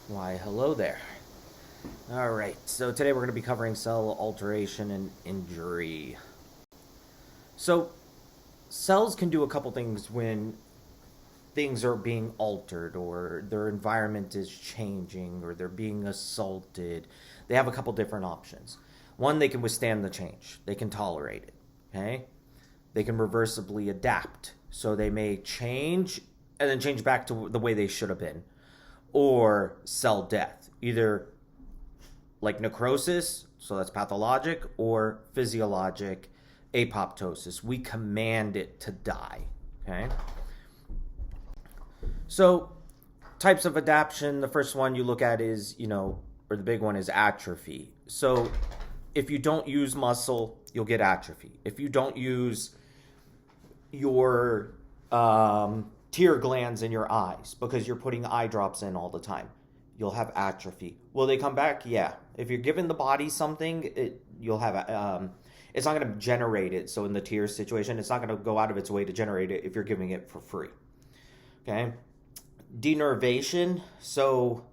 Why, hello there. All right, so today we're going to be covering cell alteration and injury. So, cells can do a couple things when things are being altered or their environment is changing or they're being assaulted. They have a couple different options. One, they can withstand the change, they can tolerate it. Okay? They can reversibly adapt. So they may change and then change back to the way they should have been. Or cell death, either like necrosis, so that's pathologic, or physiologic apoptosis. We command it to die. Okay? So, types of adaptation, the first one you look at is, or the big one is atrophy. So, if you don't use muscle, you'll get atrophy. If you don't use your tear glands in your eyes because you're putting eye drops in all the time, you'll have atrophy. Will they come back? Yeah. If you're giving the body something, you'll have it's not going to generate it. So in the tear situation, it's not going to go out of its way to generate it if you're giving it for free. Okay. Denervation. So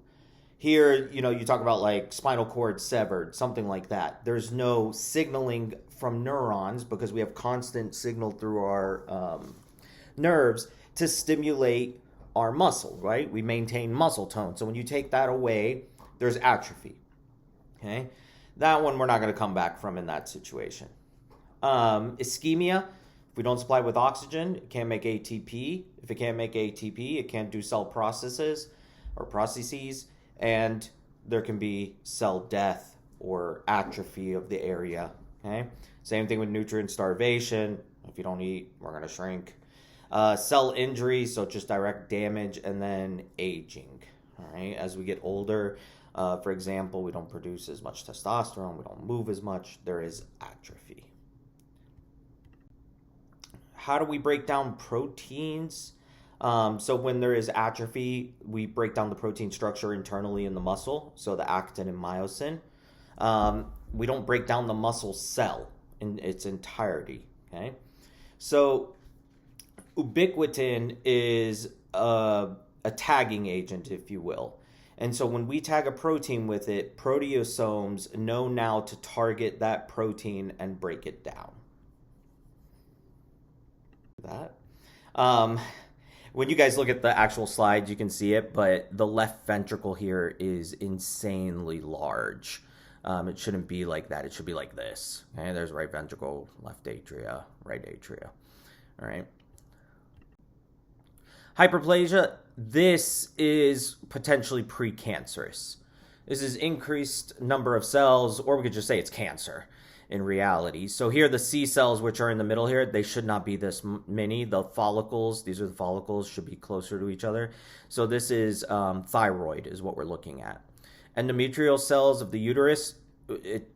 here, you talk about like spinal cord severed, something like that. There's no signaling from neurons because we have constant signal through our nerves to stimulate our muscle, right? We maintain muscle tone. So when you take that away, there's atrophy. Okay? That one we're not going to come back from in that situation. Ischemia, if we don't supply with oxygen, it can't make ATP. If it can't make ATP, it can't do cell processes, and there can be cell death or atrophy of the area. Okay? Same thing with nutrient starvation. If you don't eat, we're going to shrink. Cell injury, so just direct damage, and then aging. All right, as we get older, for example, we don't produce as much testosterone, we don't move as much, there is atrophy. How do we break down proteins? So when there is atrophy, we break down the protein structure internally in the muscle, so the actin and myosin. We don't break down the muscle cell in its entirety. Okay, so ubiquitin is a tagging agent, if you will. And so when we tag a protein with it, proteosomes know now to target that protein and break it down. When you guys look at the actual slides, you can see it, but the left ventricle here is insanely large. It shouldn't be like that. It should be like this. Okay, there's right ventricle, left atria, right atria. All right. Hyperplasia, this is potentially precancerous. This is increased number of cells, or we could just say it's cancer in reality. So here the C cells, which are in the middle here, they should not be this many. The follicles, these are the follicles, should be closer to each other. So this is thyroid is what we're looking at. Endometrial cells of the uterus,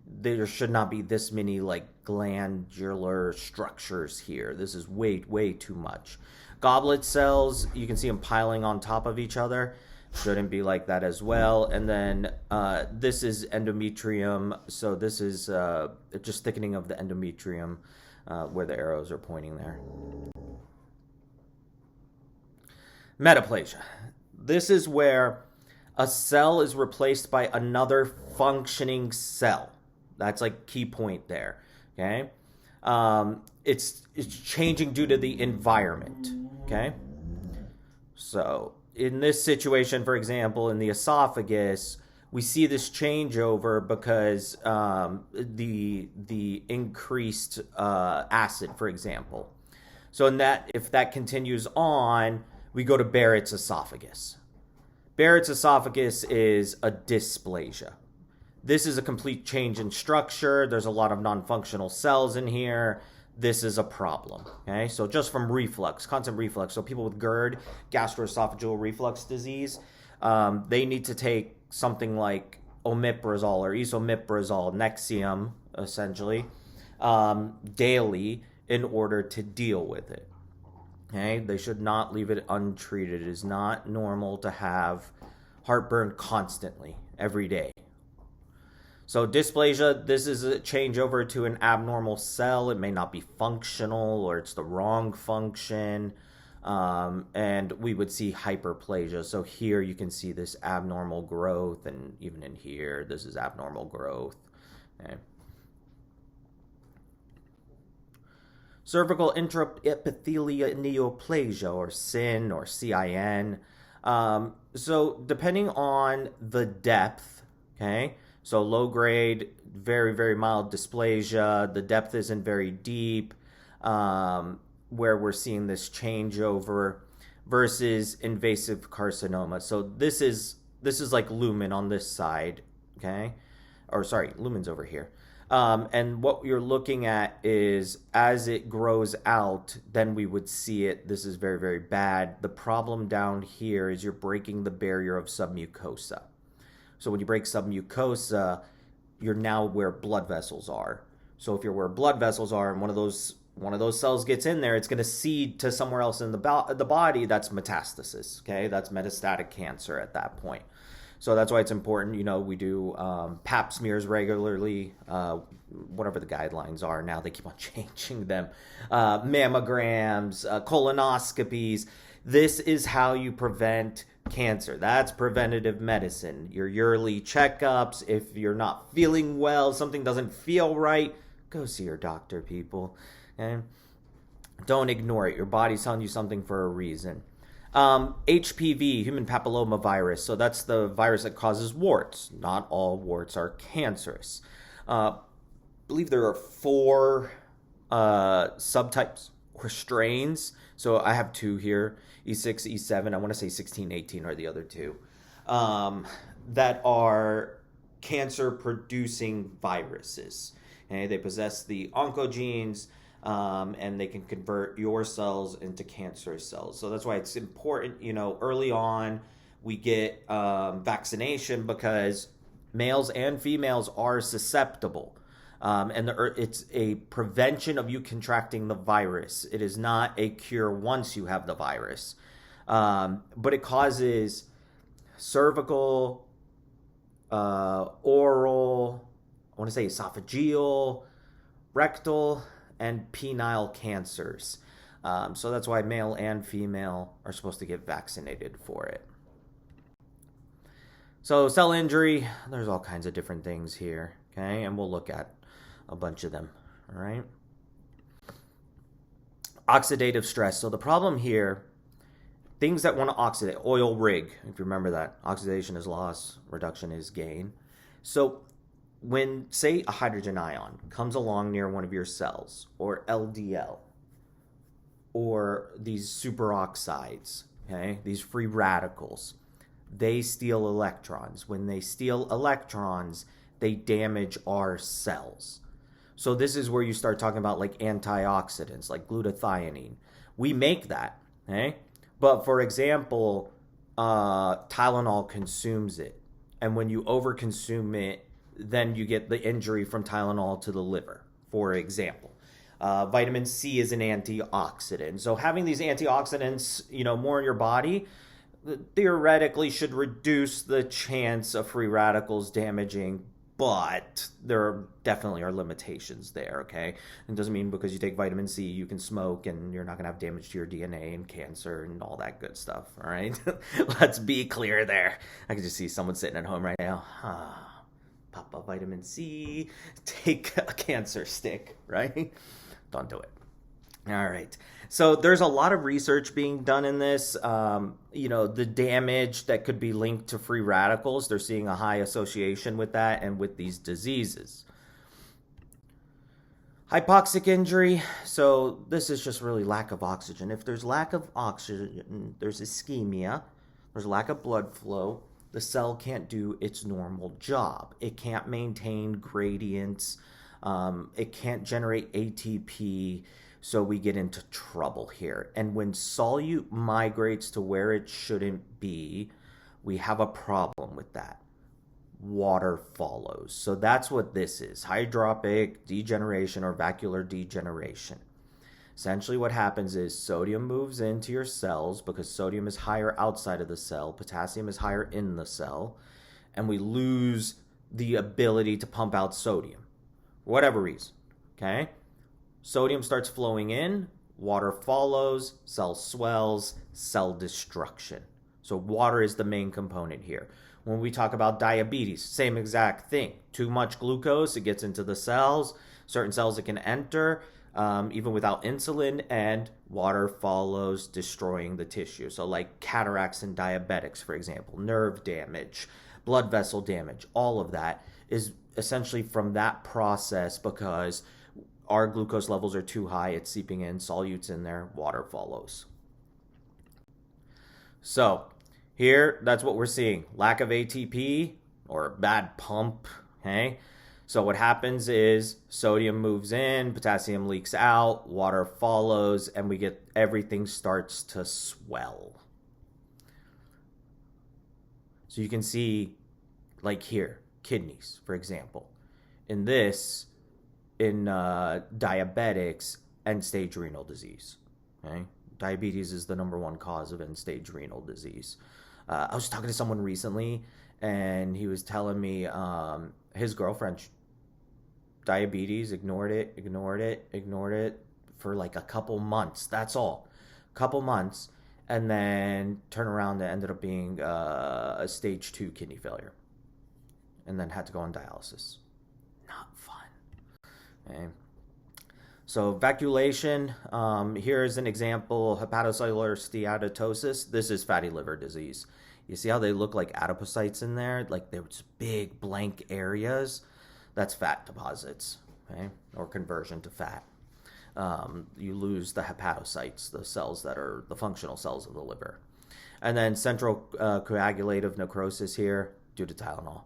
there should not be this many like glandular structures here. This is way, way too much. Goblet cells, you can see them piling on top of each other. Shouldn't be like that as well. And then this is endometrium. So this is just thickening of the endometrium where the arrows are pointing there. Metaplasia. This is where a cell is replaced by another functioning cell. That's like key point there. Okay. It's changing due to the environment. Okay. So in this situation, for example, in the esophagus, we see this changeover because the increased acid, for example. So if that continues on, we go to Barrett's esophagus. Barrett's esophagus is a dysplasia. This is a complete change in structure. There's a lot of non-functional cells in here. This is a problem. Okay, so just from reflux, constant reflux. So people with GERD, gastroesophageal reflux disease, they need to take something like omeprazole or esomeprazole, Nexium, essentially, daily in order to deal with it. Okay, they should not leave it untreated. It is not normal to have heartburn constantly, every day. So dysplasia, this is a changeover to an abnormal cell. It may not be functional or it's the wrong function. And we would see hyperplasia. So here you can see this abnormal growth, and even in here, this is abnormal growth. Okay. Cervical intraepithelial neoplasia, or CIN or CIN. So depending on the depth, okay, so low grade, very, very mild dysplasia, the depth isn't very deep, where we're seeing this changeover, versus invasive carcinoma. So this is like lumen on this side, okay? Or sorry, lumen's over here. And what you're looking at is, as it grows out, then we would see it. This is very, very bad. The problem down here is you're breaking the barrier of submucosa. So when you break submucosa, you're now where blood vessels are. So if you're where blood vessels are, and one of those cells gets in there, it's going to seed to somewhere else in the body. That's metastasis. Okay, that's metastatic cancer at that point. So that's why it's important, we do pap smears regularly, whatever the guidelines are. Now they keep on changing them. Mammograms, colonoscopies. This is how you prevent cancer. That's preventative medicine. Your yearly checkups. If you're not feeling well, something doesn't feel right, go see your doctor, people. Okay? Don't ignore it. Your body's telling you something for a reason. HPV, human papillomavirus. So that's the virus that causes warts. Not all warts are cancerous. I believe there are 4 subtypes or strains. So I have 2 here, E6, E7. I want to say 16, 18 are the other 2, that are cancer-producing viruses. Okay? They possess the oncogenes, and they can convert your cells into cancerous cells. So that's why it's important, early on we get vaccination, because males and females are susceptible. And it's a prevention of you contracting the virus. It is not a cure once you have the virus. But it causes cervical, oral, I want to say esophageal, rectal, and penile cancers. So that's why male and female are supposed to get vaccinated for it. So cell injury, there's all kinds of different things here, okay? And we'll look at a bunch of them, all right? Oxidative stress. So the problem here, things that want to oxidate, oil rig, if you remember that. Oxidation is loss, reduction is gain. So when, say, a hydrogen ion comes along near one of your cells, or LDL, or these superoxides, okay, these free radicals, they steal electrons. When they steal electrons, they damage our cells. So this is where you start talking about like antioxidants, like glutathione. We make that, okay? But for example, Tylenol consumes it. And when you overconsume it, then you get the injury from Tylenol to the liver, for example. Vitamin C is an antioxidant. So having these antioxidants, more in your body, theoretically should reduce the chance of free radicals damaging, but there definitely are limitations there, okay? It doesn't mean because you take vitamin C, you can smoke and you're not going to have damage to your DNA and cancer and all that good stuff, all right? Let's be clear there. I can just see someone sitting at home right now. Pop a vitamin C, take a cancer stick, right? Don't do it. All right. So there's a lot of research being done in this. The damage that could be linked to free radicals, they're seeing a high association with that and with these diseases. Hypoxic injury. So this is just really lack of oxygen. If there's lack of oxygen, there's ischemia, there's lack of blood flow. The cell can't do its normal job. It can't maintain gradients. It can't generate ATP. So we get into trouble here. And when solute migrates to where it shouldn't be, we have a problem with that. Water follows. So that's what this is. Hydropic degeneration or vacuolar degeneration. Essentially what happens is sodium moves into your cells because sodium is higher outside of the cell, potassium is higher in the cell, and we lose the ability to pump out sodium for whatever reason, okay? Sodium starts flowing in, water follows, cell swells, cell destruction. So water is the main component here. When we talk about diabetes, same exact thing. Too much glucose, it gets into the cells. Certain cells it can enter, even without insulin, and water follows, destroying the tissue. So like cataracts and diabetics, for example, nerve damage, blood vessel damage, all of that is essentially from that process because our glucose levels are too high, it's seeping in, solutes in there, water follows. So here, that's what we're seeing. Lack of ATP or bad pump, okay? So what happens is sodium moves in, potassium leaks out, water follows, and we get everything starts to swell. So you can see, like here, kidneys, for example. In diabetics, end-stage renal disease, okay? Diabetes is the number one cause of end-stage renal disease. I was talking to someone recently, and he was telling me his girlfriend, diabetes, ignored it for like a couple months. That's all. Couple months. And then turn around and ended up being a stage 2 kidney failure. And then had to go on dialysis. Not fun. Okay. So vacuolation, here is an example, hepatocellular steatosis. This is fatty liver disease. You see how they look like adipocytes in there? Like there's big blank areas. That's fat deposits, okay? Or conversion to fat. You lose the hepatocytes, the cells that are the functional cells of the liver. And then central coagulative necrosis here due to Tylenol.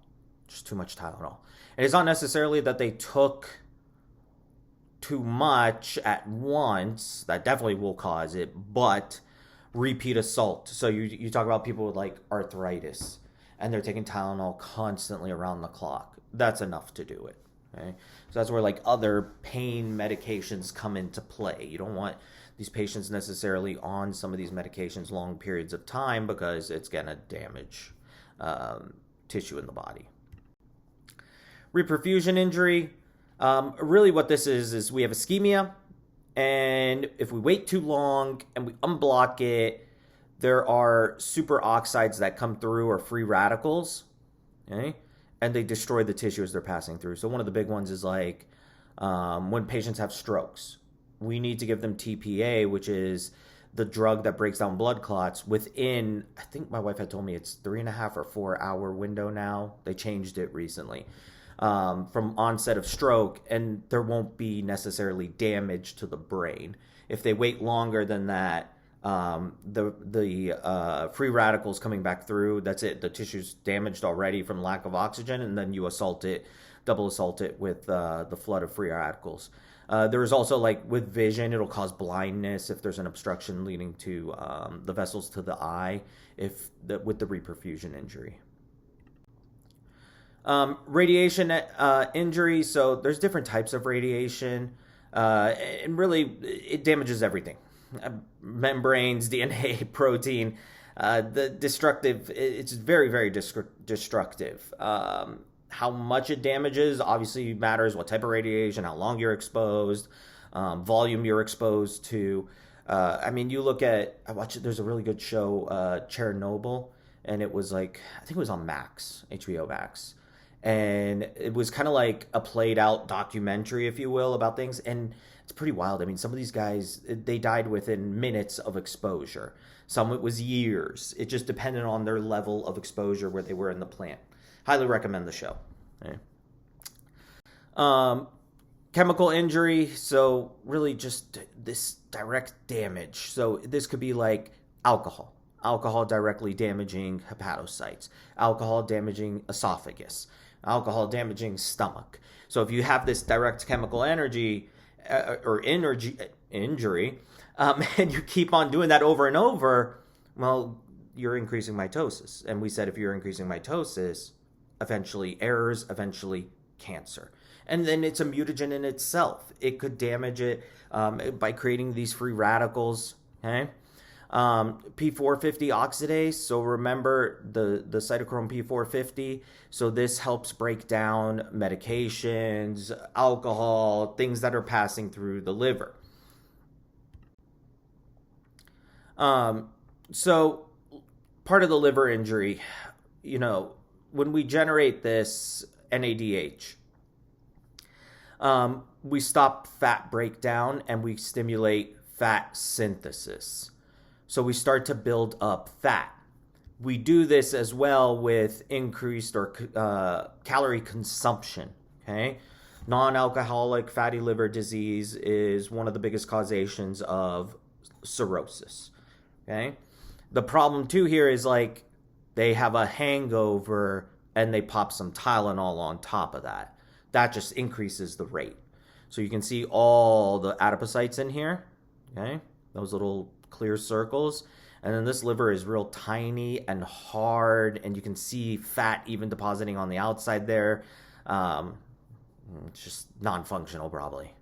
Just too much Tylenol. And it's not necessarily that they took too much at once. That definitely will cause it, but repeat assault. So you talk about people with like arthritis and they're taking Tylenol constantly around the clock. That's enough to do it. Okay? So that's where like other pain medications come into play. You don't want these patients necessarily on some of these medications long periods of time because it's going to damage tissue in the body. Reperfusion injury. Really what this is we have ischemia, and if we wait too long and we unblock it, there are superoxides that come through, or free radicals, okay? And they destroy the tissue as they're passing through. So one of the big ones is like when patients have strokes, we need to give them TPA, which is the drug that breaks down blood clots within, I think my wife had told me it's 3.5 or 4 hour window now. They changed it recently. From onset of stroke, and there won't be necessarily damage to the brain. If they wait longer than that, the free radicals coming back through, that's it. The tissue's damaged already from lack of oxygen, and then you double assault it with the flood of free radicals. There is also, like with vision, it'll cause blindness if there's an obstruction leading to the vessels to the eye with the reperfusion injury. Radiation injury, so there's different types of radiation, and really it damages everything. Membranes, DNA, protein, the destructive, it's very, very destructive. How much it damages obviously matters, what type of radiation, how long you're exposed, volume you're exposed to. You look at, there's a really good show, Chernobyl, and it was like, I think it was on Max, HBO Max. And it was kind of like a played out documentary, if you will, about things. And it's pretty wild. I mean, some of these guys, they died within minutes of exposure. Some it was years. It just depended on their level of exposure where they were in the plant. Highly recommend the show. Okay. Chemical injury. So really just this direct damage. So this could be like alcohol. Alcohol directly damaging hepatocytes. Alcohol damaging esophagus. Alcohol damaging stomach. So if you have this direct chemical injury, and you keep on doing that over and over, well, you're increasing mitosis. And we said if you're increasing mitosis, eventually errors, eventually cancer. And then it's a mutagen in itself. It could damage it by creating these free radicals, okay? P450 oxidase, so remember the cytochrome P450, so this helps break down medications, alcohol, things that are passing through the liver. So part of the liver injury, when we generate this NADH, we stop fat breakdown and we stimulate fat synthesis. So we start to build up fat. We do this as well with increased or calorie consumption. Okay, non-alcoholic fatty liver disease is one of the biggest causations of cirrhosis. Okay, the problem too here is like they have a hangover and they pop some Tylenol on top of that. That just increases the rate. So you can see all the adipocytes in here. Okay, those little clear circles. And then this liver is real tiny and hard, and you can see fat even depositing on the outside there. It's just non-functional, probably.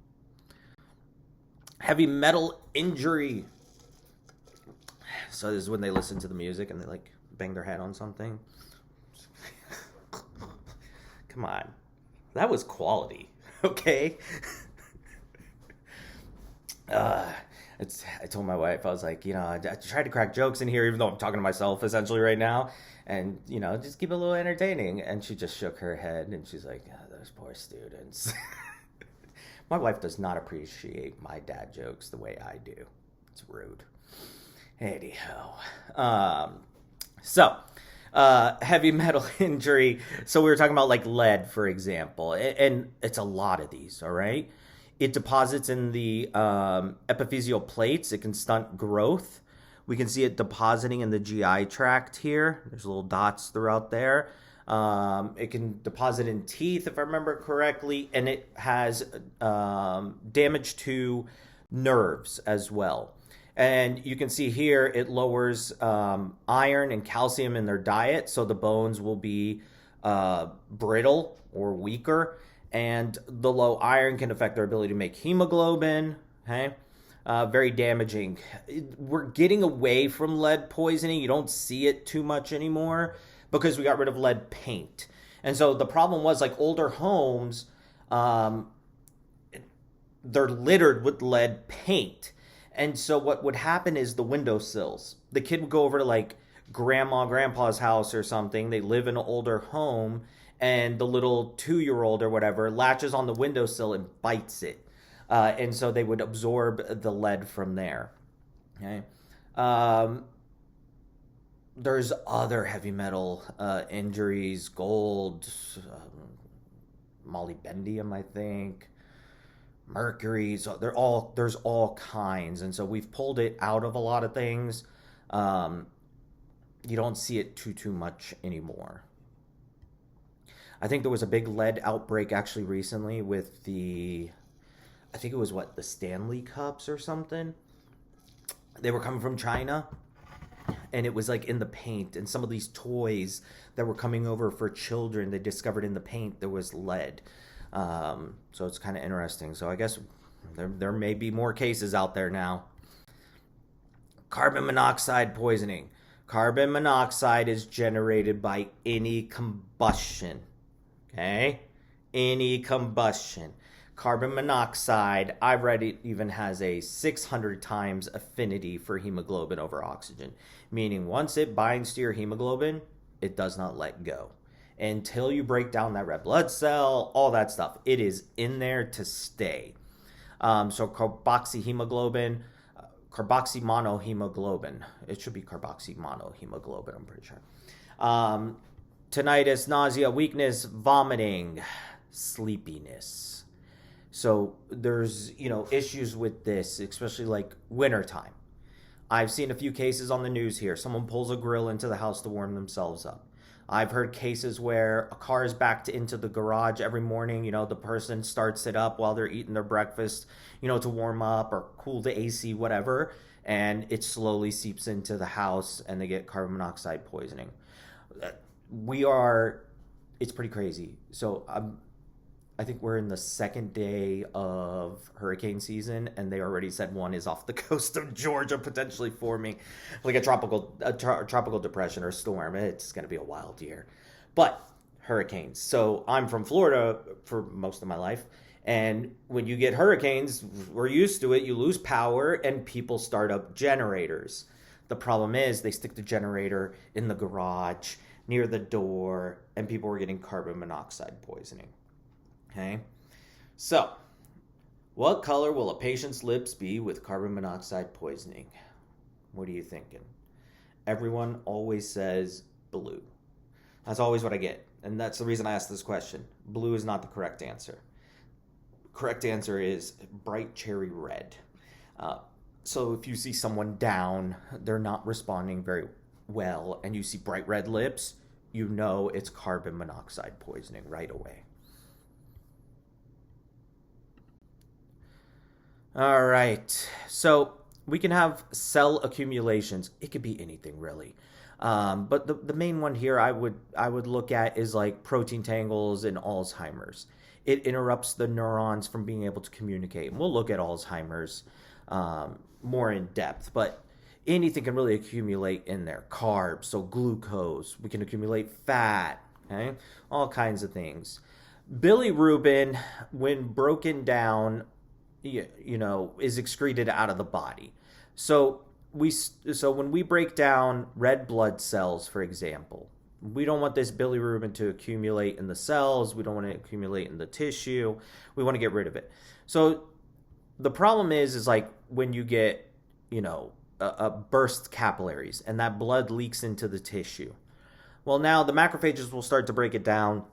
Heavy metal injury. So this is when they listen to the music and they like bang their head on something. Come on. That was quality, okay? I told my wife, I was like, I tried to crack jokes in here, even though I'm talking to myself essentially right now, and, just keep it a little entertaining. And she just shook her head, and she's like, those poor students. My wife does not appreciate my dad jokes the way I do. It's rude. Anyhow. Heavy metal injury. So we were talking about like lead, for example, and it's a lot of these, all right? It deposits in the epiphyseal plates. It can stunt growth. We can see it depositing in the GI tract here. There's little dots throughout there. It can deposit in teeth, if I remember correctly, and it has damage to nerves as well. And you can see here it lowers iron and calcium in their diet, so the bones will be brittle or weaker. And the low iron can affect their ability to make hemoglobin. Okay, very damaging. We're getting away from lead poisoning. You don't see it too much anymore because we got rid of lead paint. And so the problem was like older homes, they're littered with lead paint. And so what would happen is the windowsills. The kid would go over to like grandpa's house or something. They live in an older home. And the little 2-year-old or whatever latches on the windowsill and bites it. And so they would absorb the lead from there. Okay. There's other heavy metal injuries, gold, molybdenum, I think, mercury. So there's all kinds. And so we've pulled it out of a lot of things. You don't see it too much anymore. I think there was a big lead outbreak actually recently with I think it was the Stanley Cups or something. They were coming from China, and it was like in the paint, and some of these toys that were coming over for children, they discovered in the paint there was lead. So it's kind of interesting. So I guess there may be more cases out there now. Carbon monoxide poisoning. Carbon monoxide is generated by any combustion. Okay? Any combustion. Carbon monoxide, I've read it even has a 600 times affinity for hemoglobin over oxygen. Meaning once it binds to your hemoglobin, it does not let go. Until you break down that red blood cell, all that stuff. It is in there to stay. So carboxymonohemoglobin. It should be carboxymonohemoglobin, I'm pretty sure. Tinnitus, nausea, weakness, vomiting, sleepiness. So there's, issues with this, especially like wintertime. I've seen a few cases on the news here. Someone pulls a grill into the house to warm themselves up. I've heard cases where a car is backed into the garage every morning. The person starts it up while they're eating their breakfast, to warm up or cool the AC, whatever. And it slowly seeps into the house and they get carbon monoxide poisoning. It's pretty crazy. So I think we're in the second day of hurricane season, and they already said one is off the coast of Georgia, potentially forming like a tropical depression or storm. It's going to be a wild year. But hurricanes. So I'm from Florida for most of my life, and when you get hurricanes, we're used to it. You lose power, and people start up generators. The problem is they stick the generator in the garage near the door, and people were getting carbon monoxide poisoning. Okay? So, what color will a patient's lips be with carbon monoxide poisoning? What are you thinking? Everyone always says blue. That's always what I get. And that's the reason I asked this question. Blue is not the correct answer. Correct answer is bright cherry red. So if you see someone down, they're not responding very well, and you see bright red lips, you know it's carbon monoxide poisoning right away. All right. So we can have cell accumulations. It could be anything really. But the main one here I would look at is like protein tangles in Alzheimer's. It interrupts the neurons from being able to communicate. And we'll look at Alzheimer's more in depth, but anything can really accumulate in there. Carbs, so glucose. We can accumulate fat, okay? All kinds of things. Bilirubin, when broken down, is excreted out of the body. So when we break down red blood cells, for example, we don't want this bilirubin to accumulate in the cells. We don't want it to accumulate in the tissue. We want to get rid of it. So the problem is like when you get, a burst capillaries and that blood leaks into the tissue. Well, now the macrophages will start to break it down,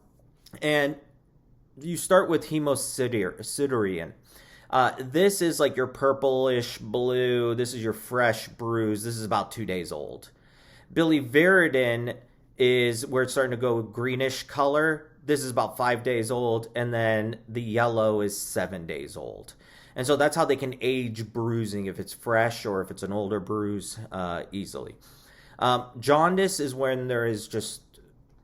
and you start with hemosiderin. This is like your purplish blue. This is your fresh bruise. This is about 2 days old. Biliverdin is where it's starting to go greenish color. This is about 5 days old. And then the yellow is 7 days old. And so that's how they can age bruising, if it's fresh or if it's an older bruise, easily. Jaundice is when there is just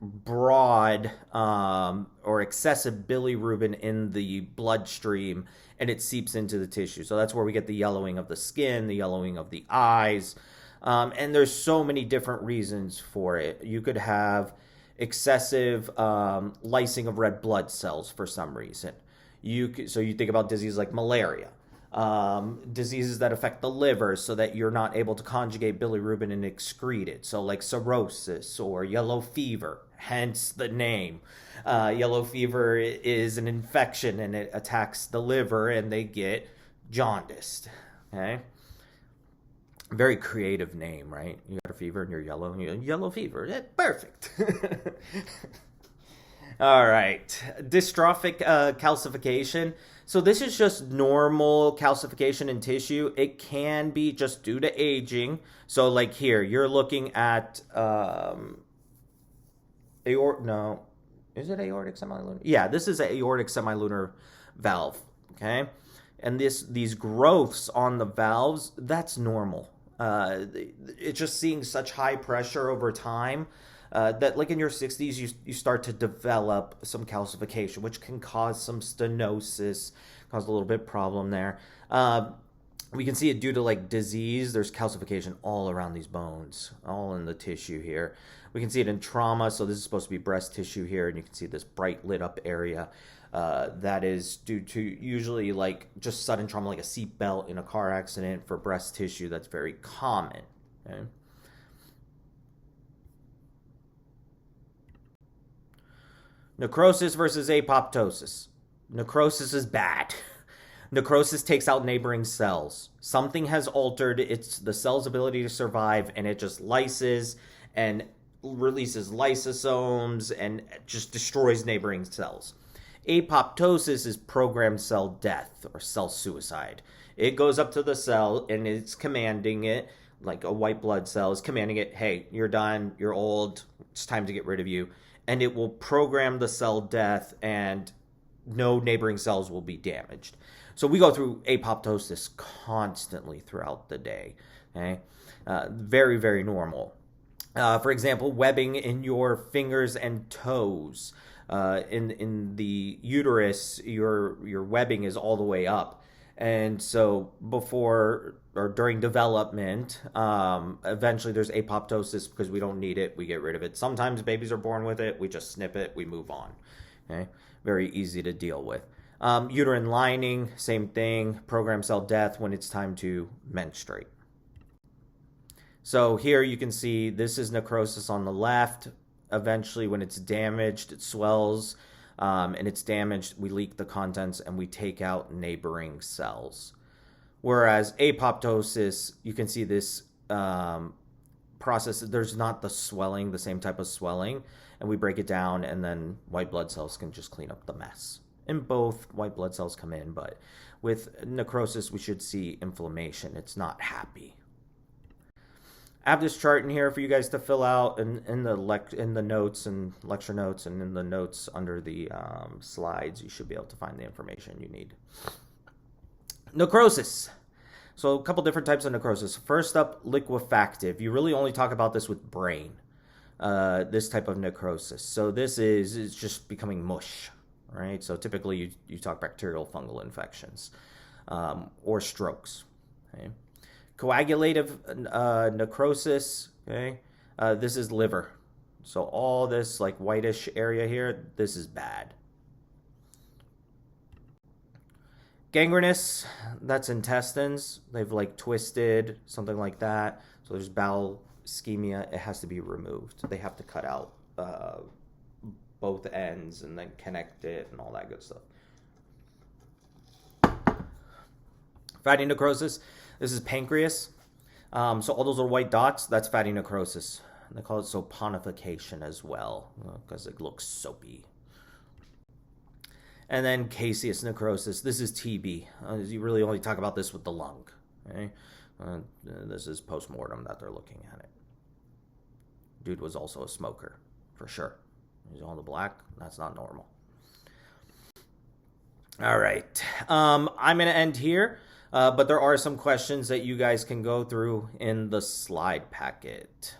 broad or excessive bilirubin in the bloodstream, and it seeps into the tissue. So that's where we get the yellowing of the skin, the yellowing of the eyes. And there's so many different reasons for it. You could have excessive lysing of red blood cells for some reason. So you think about diseases like malaria, diseases that affect the liver so that you're not able to conjugate bilirubin and excrete it. So like cirrhosis or yellow fever, hence the name. Yellow fever is an infection and it attacks the liver and they get jaundiced. Okay? Very creative name, right? You got a fever and you're yellow. Yellow fever. Perfect. All right. Dystrophic calcification. So this is just normal calcification in tissue. It can be just due to aging. So like here, you're looking at is it aortic semilunar? Yeah, this is an aortic semilunar valve, okay? And these growths on the valves, that's normal. It's just seeing such high pressure over time that like in your 60s, you start to develop some calcification, which can cause some stenosis, cause a little bit problem there. We can see it due to like disease. There's calcification all around these bones, all in the tissue here. We can see it in trauma. So this is supposed to be breast tissue here, and you can see this bright lit up area. That is due to usually like just sudden trauma, like a seatbelt in a car accident. For breast tissue, that's very common. Okay? Necrosis versus apoptosis. Necrosis is bad. Necrosis takes out neighboring cells. Something has altered the cell's ability to survive, and it just lyses and releases lysosomes and just destroys neighboring cells. Apoptosis is programmed cell death or cell suicide. It goes up to the cell and it's commanding it, like a white blood cell is commanding it, hey, you're done, you're old, it's time to get rid of you. And it will program the cell death and no neighboring cells will be damaged. So we go through apoptosis constantly throughout the day. Okay? Very, very normal. For example, webbing in your fingers and toes. In the uterus, your webbing is all the way up. And so before or during development, eventually there's apoptosis because we don't need it. We get rid of it. Sometimes babies are born with it. We just snip it. We move on. Okay? Very easy to deal with. Uterine lining, same thing. Programmed cell death when it's time to menstruate. So here you can see this is necrosis on the left. Eventually, when it's damaged, it swells, and it's damaged, we leak the contents and we take out neighboring cells. Whereas apoptosis, you can see this process, there's not the swelling, the same type of swelling, and we break it down, and then white blood cells can just clean up the mess. And both white blood cells come in, but with necrosis, we should see inflammation. It's not happy. I have this chart in here for you guys to fill out in the notes and lecture notes, and in the notes under the slides. You should be able to find the information you need. Necrosis. So a couple different types of necrosis. First up, liquefactive. You really only talk about this with brain, this type of necrosis. So this is just becoming mush, right? So typically you talk bacterial fungal infections or strokes. Okay? Coagulative necrosis, okay? This is liver. So all this like whitish area here, this is bad. Gangrenous, that's intestines. They've like twisted, something like that. So there's bowel ischemia. It has to be removed. They have to cut out both ends and then connect it and all that good stuff. Fatty necrosis. This is pancreas. So all those are white dots. That's fatty necrosis. And they call it saponification as well because it looks soapy. And then caseous necrosis. This is TB. You really only talk about this with the lung. Okay? This is post-mortem that they're looking at it. Dude was also a smoker, for sure. He's on the black. That's not normal. All right. I'm going to end here. But there are some questions that you guys can go through in the slide packet.